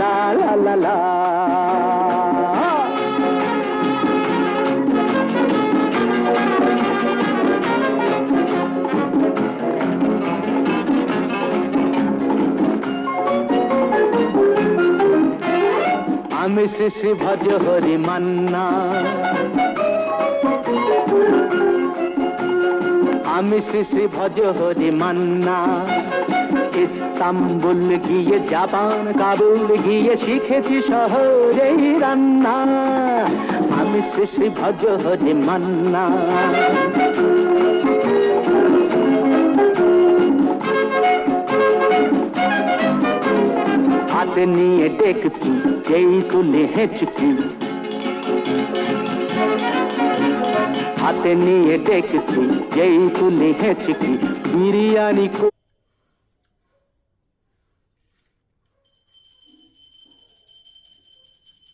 লা লা লা লা। আমি শ্রী শ্রী ভজ হরি মান্না, আমি শ্রী শ্রী ভজ হরি মান্না। ইস্তাম্বুল গিয়ে জাপান কাবুল গিয়ে শিখেছি শহরেই রান্না। আমি শ্রী শ্রী ভজ হরি মান্না। হাতে নিয়ে ডেকছি যেই তুলে হেঁচকি, হাতে নিয়ে ডেকছি যেই তুলে হেঁচকি। বিরিয়ানি